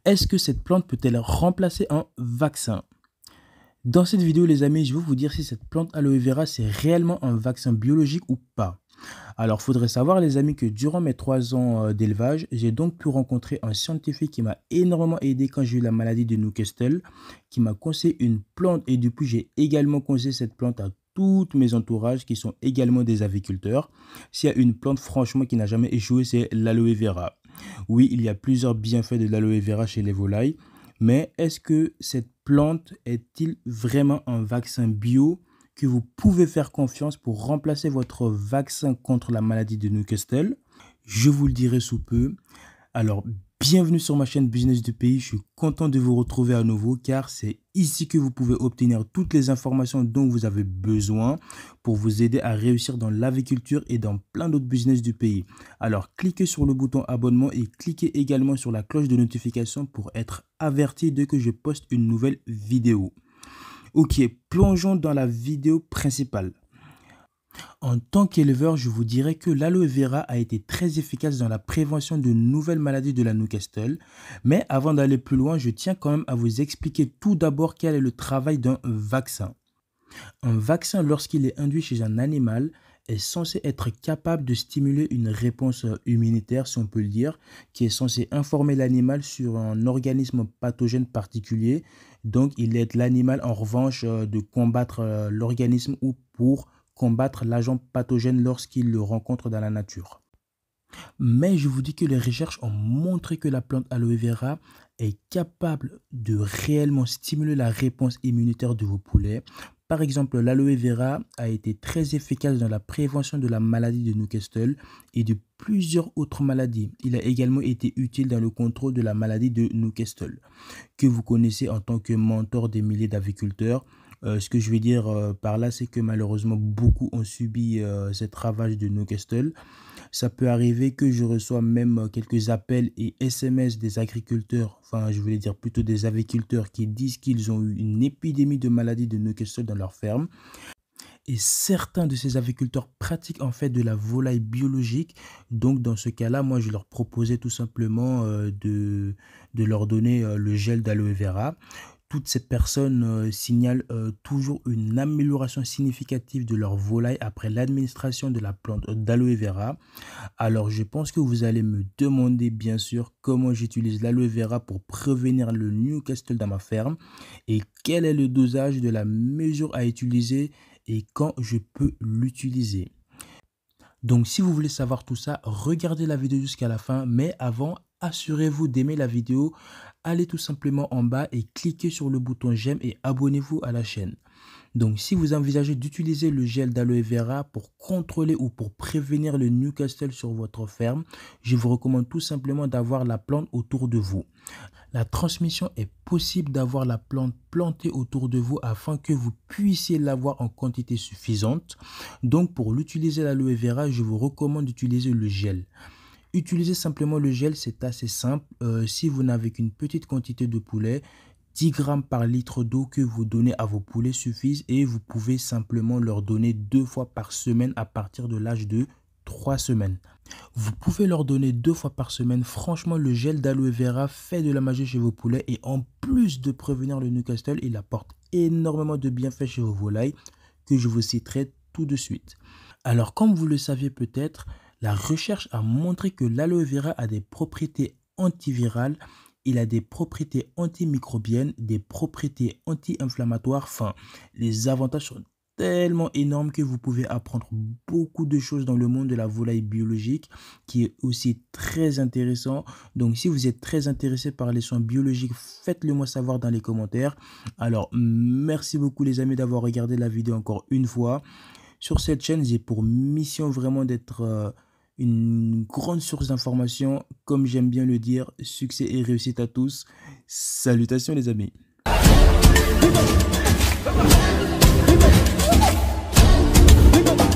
Est-ce que cette plante peut-elle remplacer un vaccin? Dans cette vidéo, les amis, je vais vous dire si cette plante aloe vera, c'est réellement un vaccin biologique ou pas. Alors, faudrait savoir, les amis, que durant mes 3 ans d'élevage, j'ai donc pu rencontrer un scientifique qui m'a énormément aidé quand j'ai eu la maladie de Newcastle, qui m'a conseillé une plante et depuis, j'ai également conseillé cette plante à tous mes entourages qui sont également des aviculteurs. S'il y a une plante, franchement, qui n'a jamais échoué, c'est l'aloe vera. Oui, il y a plusieurs bienfaits de l'aloe vera chez les volailles, mais est-ce que cette plante est-il vraiment un vaccin bio que vous pouvez faire confiance pour remplacer votre vaccin contre la maladie de Newcastle? Je vous le dirai sous peu. Alors, bienvenue sur ma chaîne Business du Pays. Je suis content de vous retrouver à nouveau car c'est ici que vous pouvez obtenir toutes les informations dont vous avez besoin pour vous aider à réussir dans l'aviculture et dans plein d'autres business du pays. Alors, cliquez sur le bouton abonnement et cliquez également sur la cloche de notification pour être averti dès que je poste une nouvelle vidéo. Ok, plongeons dans la vidéo principale. En tant qu'éleveur, je vous dirais que l'aloe vera a été très efficace dans la prévention de nouvelles maladies de la Newcastle. Mais avant d'aller plus loin, je tiens quand même à vous expliquer tout d'abord quel est le travail d'un vaccin. Un vaccin, lorsqu'il est induit chez un animal, est censé être capable de stimuler une réponse immunitaire, si on peut le dire, qui est censé informer l'animal sur un organisme pathogène particulier. Donc, il aide l'animal, en revanche, de combattre l'organisme ou pour combattre l'agent pathogène lorsqu'il le rencontre dans la nature. Mais je vous dis que les recherches ont montré que la plante aloe vera est capable de réellement stimuler la réponse immunitaire de vos poulets. Par exemple, l'aloe vera a été très efficace dans la prévention de la maladie de Newcastle et de plusieurs autres maladies. Il a également été utile dans le contrôle de la maladie de Newcastle, que vous connaissez en tant que mentor des milliers d'aviculteurs. Ce que je veux dire par là, c'est que malheureusement, beaucoup ont subi cette ravage de Newcastle. Ça peut arriver que je reçois même quelques appels et SMS des agriculteurs, enfin je voulais dire plutôt des aviculteurs qui disent qu'ils ont eu une épidémie de maladie de Newcastle dans leur ferme. Et certains de ces aviculteurs pratiquent en fait de la volaille biologique. Donc dans ce cas-là, moi je leur proposais tout simplement de leur donner le gel d'aloe vera. Toutes ces personnes signalent toujours une amélioration significative de leur volaille après l'administration de la plante d'aloe vera. Alors je pense que vous allez me demander bien sûr comment j'utilise l'aloe vera pour prévenir le Newcastle dans ma ferme et quel est le dosage de la mesure à utiliser et quand je peux l'utiliser. Donc si vous voulez savoir tout ça, regardez la vidéo jusqu'à la fin, mais avant, assurez-vous d'aimer la vidéo, allez tout simplement en bas et cliquez sur le bouton j'aime et abonnez-vous à la chaîne. Donc si vous envisagez d'utiliser le gel d'aloe vera pour contrôler ou pour prévenir le Newcastle sur votre ferme, je vous recommande tout simplement d'avoir la plante autour de vous. La transmission est possible d'avoir la plante plantée autour de vous afin que vous puissiez l'avoir en quantité suffisante. Donc pour l'utiliser l'aloe vera, je vous recommande d'utiliser le gel. Utilisez simplement le gel, c'est assez simple. Si vous n'avez qu'une petite quantité de poulet, 10 grammes par litre d'eau que vous donnez à vos poulets suffisent et vous pouvez simplement leur donner 2 fois par semaine à partir de l'âge de 3 semaines. Vous pouvez leur donner 2 fois par semaine. Franchement, le gel d'aloe vera fait de la magie chez vos poulets et en plus de prévenir le Newcastle, il apporte énormément de bienfaits chez vos volailles que je vous citerai tout de suite. Alors, comme vous le saviez peut-être, la recherche a montré que l'aloe vera a des propriétés antivirales, il a des propriétés antimicrobiennes, des propriétés anti-inflammatoires. Enfin, les avantages sont tellement énormes que vous pouvez apprendre beaucoup de choses dans le monde de la volaille biologique qui est aussi très intéressant. Donc si vous êtes très intéressé par les soins biologiques, faites-le moi savoir dans les commentaires. Alors merci beaucoup les amis d'avoir regardé la vidéo encore une fois. Sur cette chaîne, j'ai pour mission vraiment d'être une grande source d'informations. Comme j'aime bien le dire, succès et réussite à tous. Salutations les amis. Viva!